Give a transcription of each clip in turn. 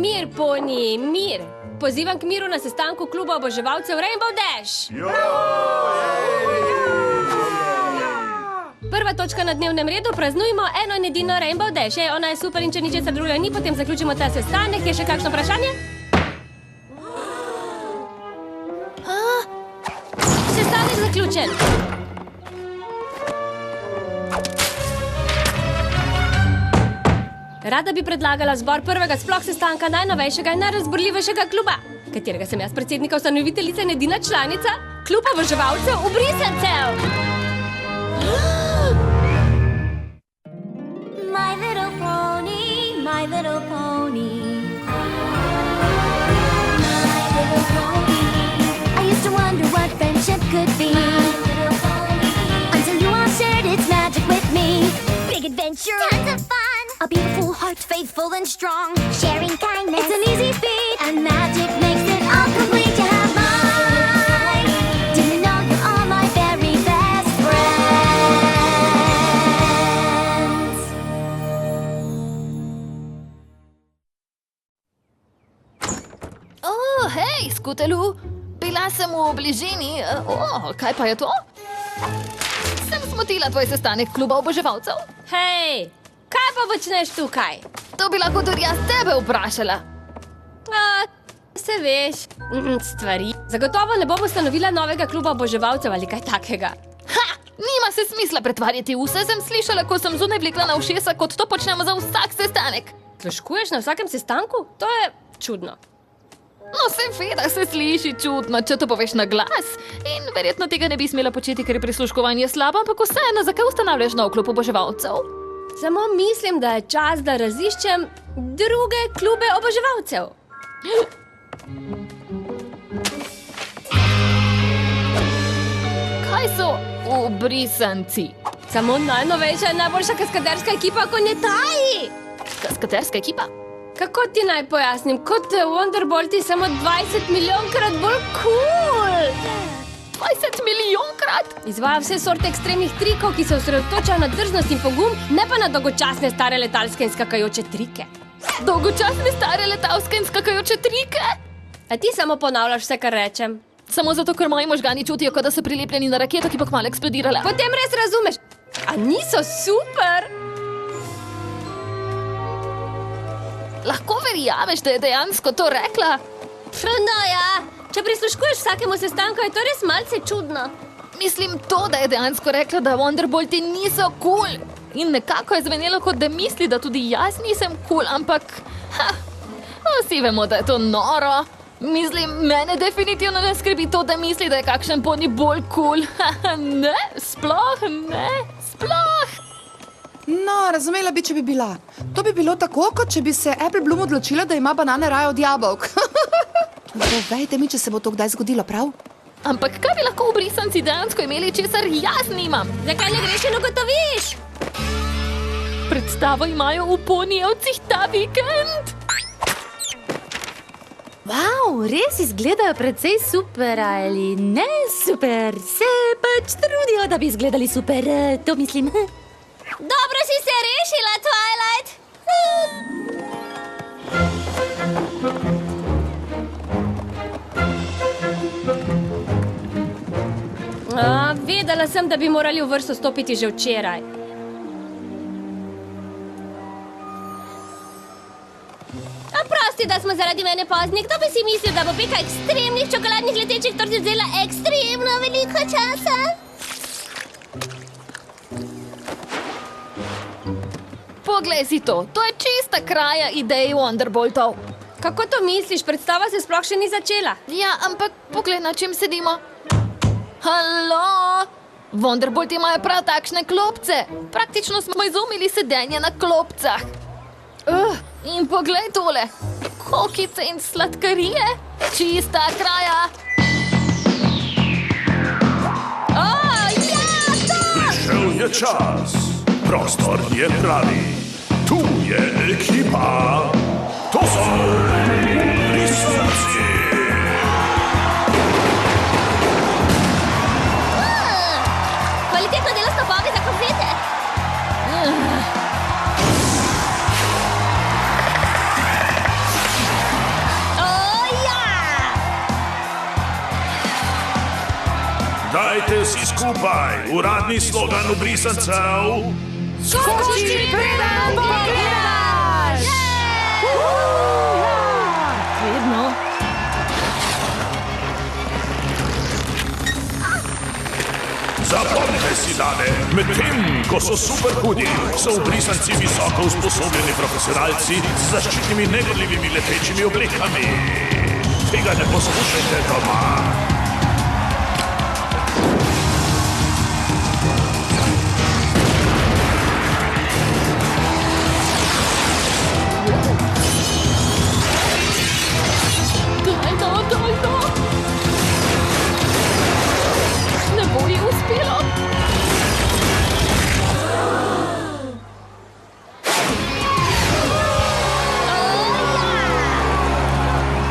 Mir, poni, mir. Pozivam k miru na sestanku kluba oboževalcev Rainbow Dash. Prva točka na dnevnem redu, praznujmo eno in edino Rainbow Dash. Ona je super in če ničesar drugega ni, potem zaključimo ta sestanek. Je še kakšno vprašanje? Sestanek zaključen. Rada bi predlagala zbor prvega sploh sestanka najnovejšega in najrazburljivejšega kluba, katerega sem jaz predsednika, ustanoviteljica in edina članica, klub oboževalcev Ubrisancev. My little pony, my little pony. My little pony. I used to wonder what friendship could be. My little pony. Until you all shared its magic with me. Big adventure, tons of fun. A beautiful heart, faithful and strong. Sharing kindness, it's an easy feat. And magic makes it all complete. You have mine. Do you know you're all my very best friends? Hej, Skutelu, bila sem v bližini. Kaj pa je to? Sem smotila tvoj sestanek kluba oboževalcev. Hej, kaj pa počneš tukaj? To bi lahko tudi jaz tebe vprašala. Se veš, stvari. Zagotovo ne bom ustanovila novega kluba oboževalcev ali kaj takega. Nima se smisla pretvarjati. Vse sem slišala, ko sem zunaj vlekla na ušesa, kot to počnemo za vsak sestanek. Sluškuješ na vsakem sestanku? To je čudno. No, seveda se sliši čudno, če to poveš na glas. In verjetno tega ne bi smela početi, ker je prisluškovanje slabo, ampak vseeno, zakaj ustanavljaš nov klub oboževalcev? Samo mislim, da je čas, da raziščem druge klube oboževalcev. Kaj so Ubrisanci? Samo najnovejša in najboljša kaskaderska ekipa konjetaji. Kaskaderska ekipa? Kako ti naj pojasnim? Kot Wonderbolti, samo 20 milijonkrat bolj cool. 20 milijonkrat? Izvaja vse sorte ekstremnih trikov, ki se osredotočajo na drznost in pogum, ne pa na dolgočasne stare letalske in skakajoče trike. Dolgočasne stare letalske in skakajoče trike? A ti samo ponavljaš vse, kar rečem? Samo zato, ker moji možgani čutijo, kot da so prilepljeni na raketo, ki bo kmalu eksplodirala. Potem res razumeš. A niso super? Lahko verjameš, da je dejansko to rekla? No ja, če prisluškuješ vsakemu sestanku, je to res malce čudno. Mislim to, da je dejansko rekla, da Wonderbolti niso cool. In nekako je zvenelo, kot da misli, da tudi jaz nisem cool, ampak... Vsi vemo, da je to noro. Mislim, mene definitivno ne skrbi to, da misli, da je kakšen poni bolj cool. Ne, sploh ne, sploh. No, razumela bi, če bi bila. To bi bilo tako, kot če bi se Apple Bloom odločila, da ima banane raje od jabolk. Povejte mi, če se bo to kdaj zgodilo, prav? Ampak kaj bi lahko Ubrisanci dejansko imeli, česar jaz nimam? Zakaj ne greš in ugotoviš? Predstavo imajo v Ponijevcih ta vikend. Wow, res izgledajo precej super, ali ne super? Se pač trudijo, da bi izgledali super, to mislim. Dobro si se rešila, Twilight. Vedela sem, da bi morali v vrsto stopiti že včeraj. Prosti, da smo zaradi mene pozni. Kdo bi si mislil, da bo peka ekstremnih čokoladnih letečih tortic vzela ekstremno veliko časa? Poglej si to je čista kraja idej Wonderboltov. Kako to misliš? Predstava se sploh še ni začela. Ja, ampak poglej, na čem sedimo. Halo! Wonderbolti imajo prav takšne klopce. Praktično smo izumili sedenje na klopcah. In poglej tole. Kokice in sladkarije. Čista kraja. Prišel je čas. Prostor je pravi. Tu je ekipa. To so Ubrisanci. Kvalitetno delo s topovi za konfete. Povejte vsi skupaj, uradni slogan ubrisancev. Skoči, preden pogledaš! Vedno. Zapomnite si, dame, medtem ko so super hudi, so ubrisanci visoko usposobljeni profesionalci z zaščitnimi negodljivimi letečimi oblekami. Tega ne poslušajte doma. Daj no. Ne bo ji uspelo.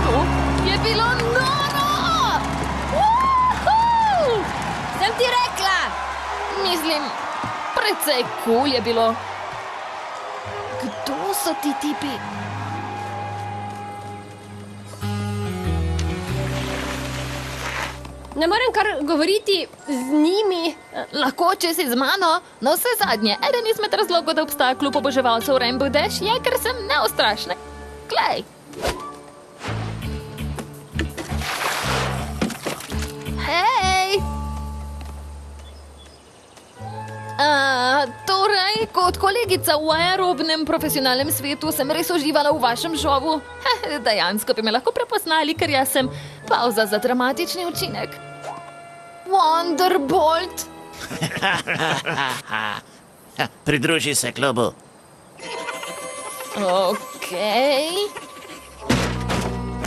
To je bilo noro! Uhu! Sem ti rekla! Mislim, precej kul je bilo. Kdo so ti tipi? Ne morem kar govoriti z njimi. Lahko, če si z mano, no vse zadnje. Eden izmed razlogov, da obstaja klub oboževalcev Rainbow Dash, je, ker sem neustrašna. Glej. Hej! Torej, kot kolegica v aerobnem profesionalnem svetu sem res uživala v vašem šovu. Dejansko bi me lahko prepoznali, ker jaz sem pauza za dramatični učinek. Wonderbolt! Pridruži se klubu. Okej.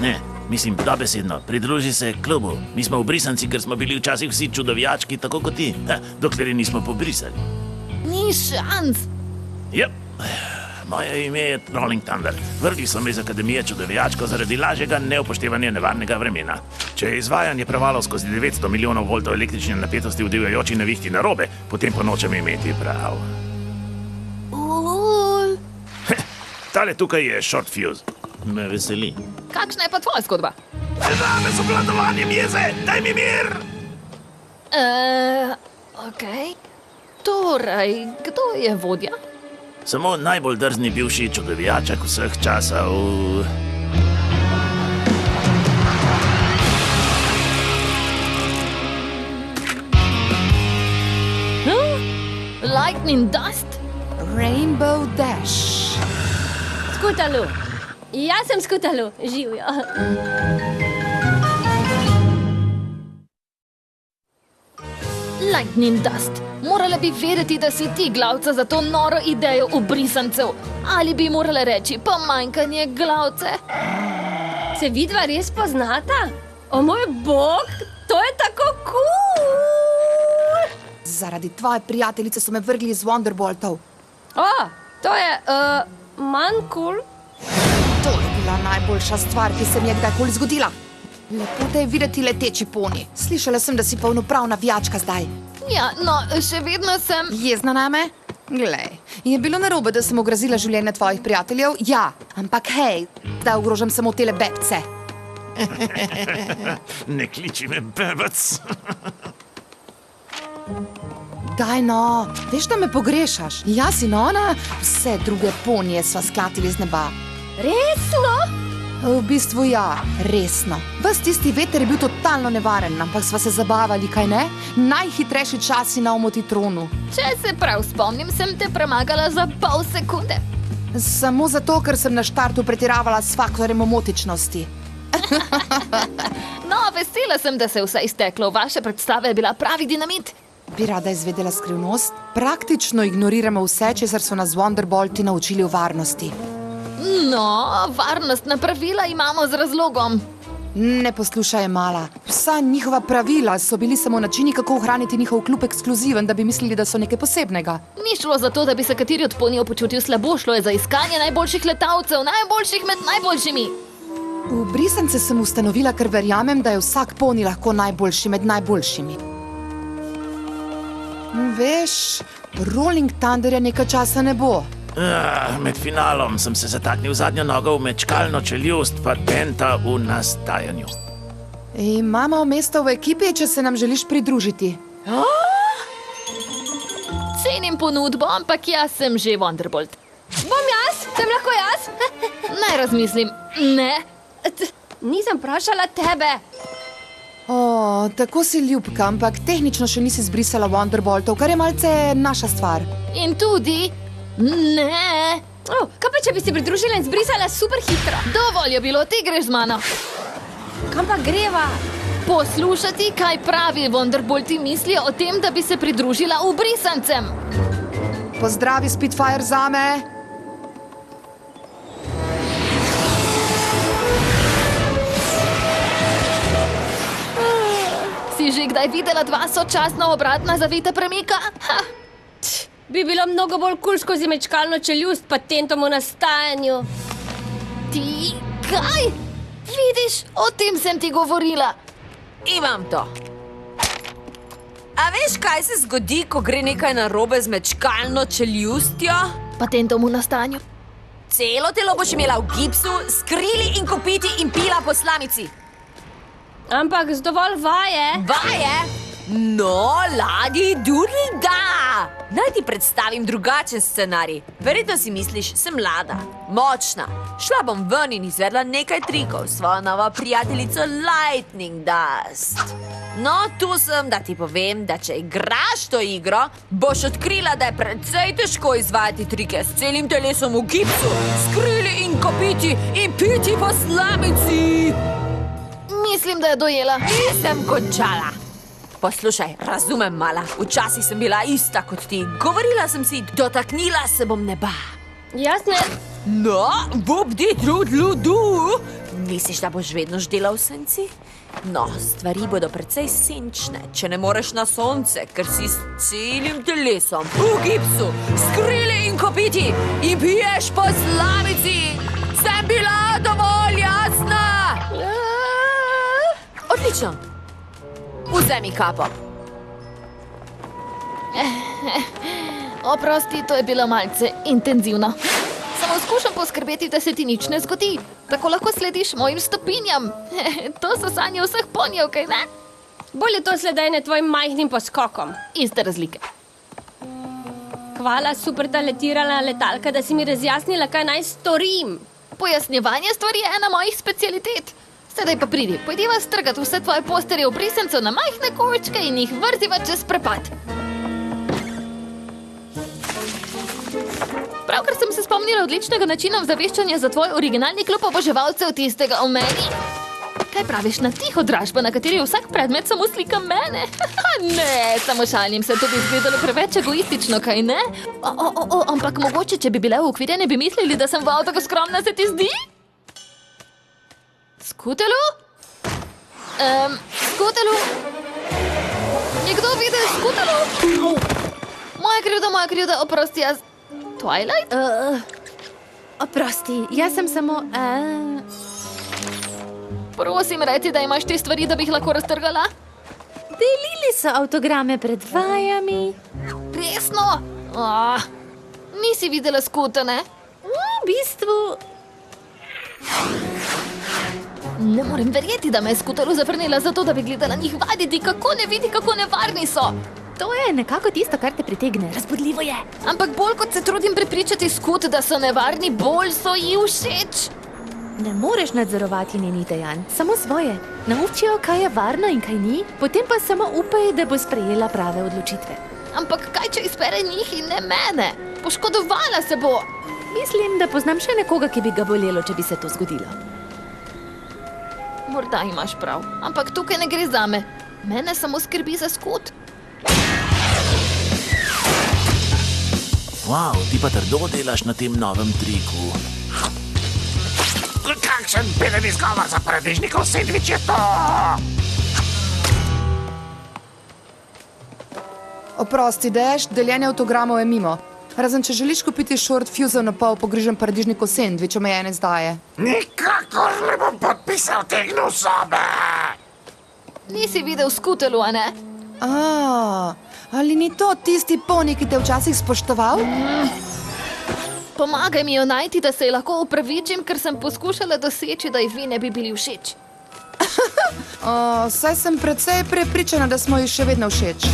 Ne, mislim, dobesedno, pridruži se klubu. Mi smo ubrisanci, ker smo bili včasih vsi čudovijački, tako kot ti, dokler jih nismo pobrisali. Ni šans. Jep, moje ime je Rolling Thunder. Vrgli so me iz Akademije čudovijačko zaradi lažjega neupoštevanja nevarnega vremena. Če je izvajanje prevalo skozi 900 milijonov voltov električne napetosti v divjajoči nevihti narobe, potem pa nočem imeti prav. Tale tukaj je short fuse. Me veseli. Kakšna je pa tvoja zgodba? Težave z obvladovanjem jeze, daj mi mir! Okej. Torej, kdo je vodja? Samo najbolj drzni bivši čudovijaček vseh časov. Lightning Dust? Rainbow Dash. Skutalu. Jaz sem Skutalu. Živjo. Lightning Dust. Morala bi vedeti, da si ti glavca za to noro idejo ubrisancev. Ali bi morala reči pomanjkanje glavce? Se vidva res poznata? O moj bog, to je tako cool! Zaradi tvoje prijateljice so me vrgli iz Wonderboltov. O, to je manj cool. To je bila najboljša stvar, ki se mi je kdajkoli zgodila. Lepo te je videti leteči poni. Slišala sem, da si polnopravna navijačka zdaj. Ja, no, še vedno sem... Jezna name? Glej, je bilo narobe, da sem ogrozila življenje tvojih prijateljev? Ja, ampak hej, da ogrožam samo tele bebce. Ne kliči me bebec. Daj no, veš, da me pogrešaš. Jaz in ona, vse druge ponije sva sklatili z neba. Resno? V bistvu ja, resno. Ves tisti veter je bil totalno nevaren, ampak sva se zabavali, kaj ne? Najhitrejši časi na omotitronu. Če se prav spomnim, sem te premagala za pol sekunde. Samo zato, ker sem na štartu pretiravala s faktorjem omotičnosti. No, vesela sem, da se je vse izteklo. Vaša predstava je bila pravi dinamit. Bi rada izvedela skrivnost? Praktično ignoriramo vse, česar so nas Wonderbolti naučili o varnosti. No, varnostna pravila imamo z razlogom. Ne poslušaj, mala. Vsa njihova pravila so bili samo načini, kako ohraniti njihov klub ekskluziven, da bi mislili, da so nekaj posebnega. Ni šlo za to, da bi se kateri od ponijev počutil slabo, šlo je za iskanje najboljših letalcev, najboljših med najboljšimi. V brisance sem ustanovila, ker verjamem, da je vsak poni lahko najboljši med najboljšimi. Veš, Rolling Thunderja nekaj časa ne bo. Med finalom sem se zataknil zadnjo nogo v mečkalno čeljust, patenta v nastajanju. Imamo mesto v ekipi, če se nam želiš pridružiti. Cenim ponudbo, ampak jaz sem že Wonderbolt. Bom jaz? Sem lahko jaz? Naj razmislim. Ne. Nisem vprašala tebe. O, tako si ljubka, ampak tehnično še nisi zbrisala Wonderboltov, kar je malce naša stvar. In tudi ne. Kaj pa, če bi se pridružila in zbrisala super hitro? Dovolj je bilo, ti greš z mano. Kam pa greva? Poslušati, kaj pravi Wonderbolti mislijo o tem, da bi se pridružila ubrisancem. Pozdravi, Spitfire zame. Si že kdaj videla dva sočasno obratna zavita premika? Bi bilo mnogo bolj kul skozi mečkalno čeljust patentom v nastajanju. Ti kaj? Vidiš, o tem sem ti govorila. Imam to. A veš, kaj se zgodi, ko gre nekaj narobe z mečkalno čeljustjo? Patentom v nastajanju. Celo telo boš imela v gipsu, skrili in kopiti in pila po slamici. Ampak z dovolj vaje. Vaje? No, ladi dudl da! Naj ti predstavim drugačen scenarij. Verjetno si misliš, sem mlada, močna. Šla bom ven in izvedla nekaj trikov s svojo novo prijateljico Lightning Dust. No, tu sem, da ti povem, da če igraš to igro, boš odkrila, da je precej težko izvajati trike s celim telesom v gipsu, skrili in kopiti in piti po slamici. Mislim, da je dojela. Nisem končala. Poslušaj, razumem, mala. Včasih sem bila ista kot ti. Govorila sem si, dotaknila se bom neba. Jasne. No, bubdi trudludu. Misliš, da boš vedno ždela v senci? No, stvari bodo precej senčne, če ne moreš na sonce, ker si s celim telesom v gipsu, skrili in kopiti in piješ po slamici. Sem bila dovolj jasna? Odlično. Vzemi kapo. Oprosti, to je bilo malce intenzivno. Samo skušam poskrbeti, da se ti nič ne zgodi. Tako lahko slediš mojim stopinjam. To so sanje vseh ponjev, kaj ne? Bolje to sledenje tvojim majhnim poskokom. Iste razlike. Hvala, super talentirana letalka, da si mi razjasnila, kaj naj storim. Pojasnjevanje stvari je ena mojih specialitet. Sedaj pa pridi, pojdiva strgati vse tvoje posterje obrisencev na majhne kovičke in jih vrtiva čez prepad. Pravkar sem se spomnila odličnega načina ozaveščanja za tvoj originalni klub oboževalcev tistega o meni. Kaj praviš na tiho dražbo, na kateri je vsak predmet samo slika mene? Ne, samo šalim se, to bi izgledalo preveč egoistično, kaj ne? Ampak mogoče, če bi bile uokvirjene, bi mislili, da sem wow tako skromna, se ti zdi? Skutelu? Skutelu? Nekdo videl Skutelu? Moja krivda, oprosti, jaz... Twilight? Oprosti, jaz sem samo... Prosim, reti, da imaš te stvari, da bi jih lahko raztrgala. Delili so avtograme pred vajami. Resno? Nisi videla Skuta, ne? V bistvu... Ne morem verjeti, da me je Skutelu zavrnila zato, da bi gledala njih vaditi, kako ne vidi, kako nevarni so. To je nekako tisto, kar te pritegne. Razbudljivo je. Ampak bolj kot se trudim prepričati Skut, da so nevarni, bolj so ji všeč. Ne moreš nadzorovati njenih dejanj, samo svoje. Naučijo, kaj je varno in kaj ni, potem pa samo upaj, da bo sprejela prave odločitve. Ampak kaj, če izpere njih in ne mene? Poškodovala se bo. Mislim, da poznam še nekoga, ki bi ga bolelo, če bi se to zgodilo. Morda imaš prav, ampak tukaj ne gre zame. Mene samo skrbi za Skut. Wow, ti pa trdo delaš na tem novem triku. Kakšen beden izgovor za paradižnikov sendvič je to? Oprosti, Deš, deljenje avtogramov je mimo. Razen, če želiš kupiti short fuse na pol pogrižen paradižnikov sendvič, omejene zdaje. Nikakor ne bom podpisal te gnusobe! Nisi videl Skutelu, a ne? Ali ni to tisti poni, ki te včasih spoštoval? Pomagaj mi jo najti, da se ji lahko upravičim, ker sem poskušala doseči, da ji vi ne bi bili všeč. Saj sem precej prepričana, da smo ji še vedno všeč.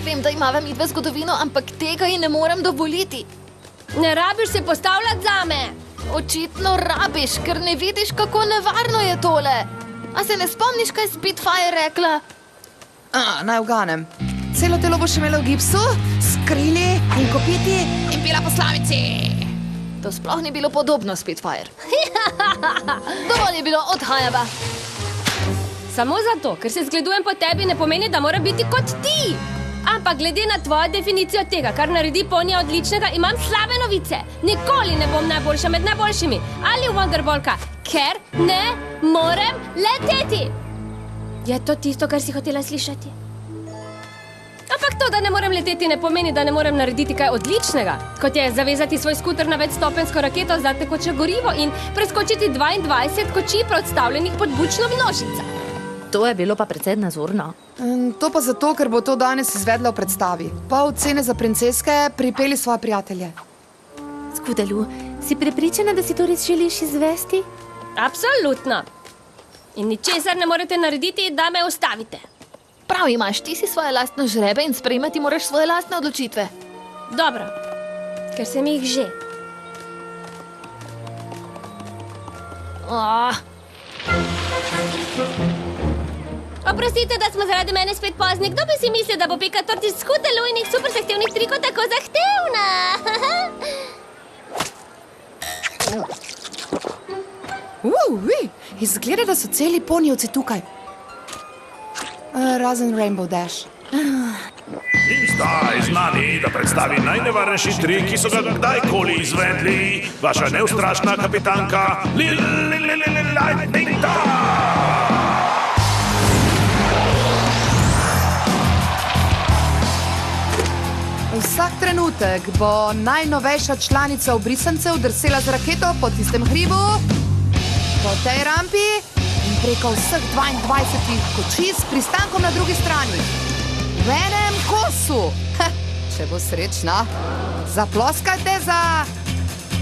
Vem, da imava midve zgodovino, ampak tega ji ne morem dovoliti. Ne rabiš se postavljati zame. Očitno rabiš, ker ne vidiš, kako nevarno je tole. A se ne spomniš, kaj je Spitfire rekla? Naj uganem. Celo telo boš imela v gipsu, s krili in kopiti in bila po slamici. To sploh ni bilo podobno, Spitfire. Dovolj je bilo, odhajava. Samo zato, ker se zgledujem po tebi, ne pomeni, da mora biti kot ti. Ampak glede na tvojo definicijo tega, kar naredi ponija odličnega, imam slabe novice. Nikoli ne bom najboljša med najboljšimi. Ali Wonderbolka, ker ne morem leteti. Je to tisto, kar si hotela slišati? Ampak to, da ne morem leteti, ne pomeni, da ne morem narediti kaj odličnega. Kot je zavezati svoj skuter na večstopenjsko raketo za tekoče gorivo in preskočiti 22 kočij predstavljenih pod bučno množico. To je bilo pa precej nazorno. To pa zato, ker bo to danes izvedla v predstavi. Pol cene za princeske, pripeli svoje prijatelje. Skudelu, si prepričana, da si to res želiš izvesti? Absolutno. In ničesar ne morete narediti, da me ustavite. Prav imaš, ti si svoje lastne žrebe in sprejemati moraš svoje lastne odločitve. Dobro, ker sem jih že. Oprostite, da smo zaradi mene spet pozni. Kdo bi si mislil, da bo peka tort iz skutelu in super zahtevnih trikov tako zahtevna? Izgleda, da so celi ponijevci tukaj. Razen Rainbow Dash. In zdaj z nami, da predstavi najnevarnejši trik, ki so ga kdajkoli izvedli, vaša neustrašna kapitanka Lightning Dash! Vsak trenutek bo najnovejša članica Ubrisancev drsela z raketo po tistem hribu, po tej rampi in preko vseh 22 kočij s pristankom na drugi strani. V enem kosu. Če bo srečna, zaploskajte za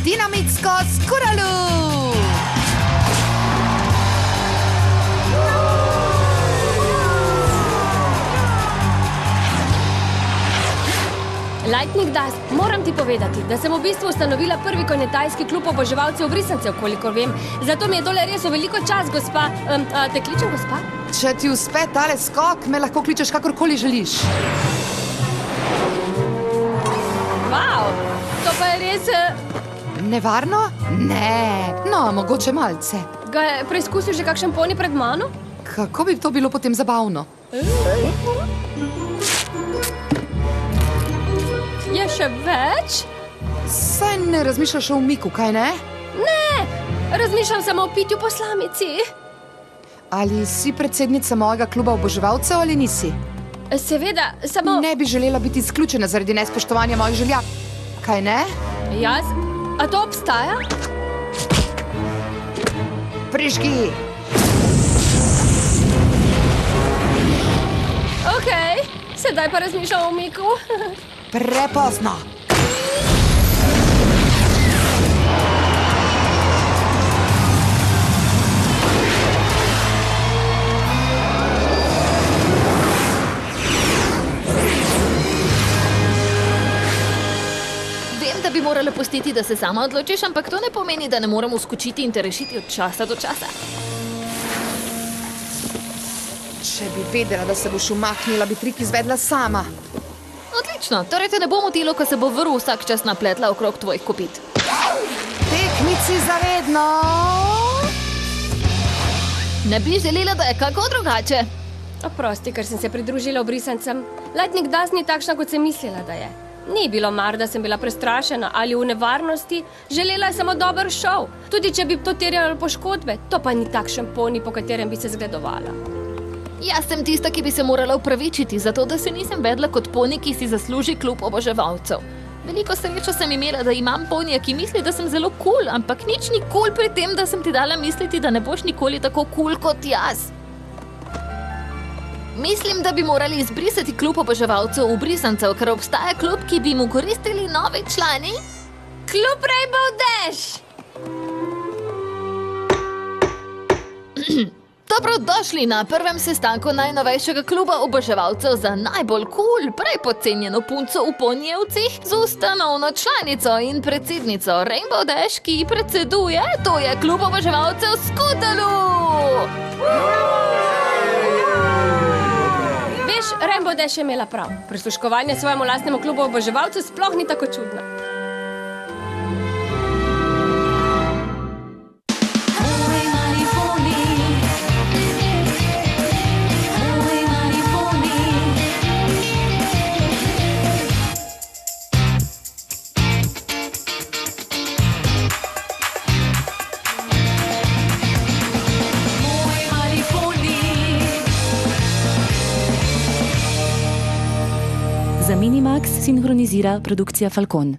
dinamitsko skuralu. Lightning Dash, moram ti povedati, da sem v bistvu ustanovila prvi konjetajski klub oboževalcev Brisancev, kolikor vem. Zato mi je tole res v veliko čas, gospa. Te kličem, gospa? Če ti uspe tale skok, me lahko kličeš kakorkoli želiš. Wow, to pa je res... Nevarno? Ne, no, mogoče malce. Ga je preizkusil že kakšen poni pred mano? Kako bi to bilo potem zabavno? Je še več? Saj ne razmišljaš o umiku, kaj ne? Ne, razmišljam samo o pitju po slamici. Ali si predsednica mojega kluba oboževalcev ali nisi? Seveda, samo... Ne bi želela biti izključena zaradi nespoštovanja mojih želja. Kaj ne? Jaz? A to obstaja? Prižgi! Okej, sedaj pa razmišljam o umiku. Prepozno! Vem, da bi morala pustiti, da se sama odločiš, ampak to ne pomeni, da ne moramo skočiti in te rešiti od časa do časa. Če bi vedela, da se boš umaknila, bi trik izvedla sama. Odlično, torej te ne bo motilo, ko se bo vrv vsak čas napletla okrog tvojih kopit. Tekmici zavedno! Ne bi želela, da je kako drugače. Oprosti, ker sem se pridružila Brisancem. Lightning Dash ni takšna, kot sem mislila, da je. Ni bilo mar, da sem bila prestrašena ali v nevarnosti. Želela je samo dober šov. Tudi če bi to terjalo poškodbe, to pa ni takšen poni, po katerem bi se zgledovala. Jaz sem tista, ki bi se morala upravičiti, zato da se nisem vedla kot poni, ki si zasluži klub oboževalcev. Veliko srečo sem imela, da imam ponija, ki misli, da sem zelo kul, ampak nič ni kul pri tem, da sem ti dala misliti, da ne boš nikoli tako kul kot jaz. Mislim, da bi morali izbrisati klub oboževalcev Ubrisancev, ker obstaja klub, ki bi mu koristili novi člani. Klub Rainbow Dash! To Dobrodošli na prvem sestanku najnovejšega kluba oboževalcev za najbolj prej podcenjeno punco v Ponijevcih z ustanovno članico in predsednico Rainbow Dash, ki predseduje, to je klub oboževalcev Skutalu! Veš, Rainbow Dash je imela prav. Prisluškovanje svojemu lastnemu klubu oboževalcev sploh ni tako čudno. Za Minimax sinhronizira produkcija Falcon.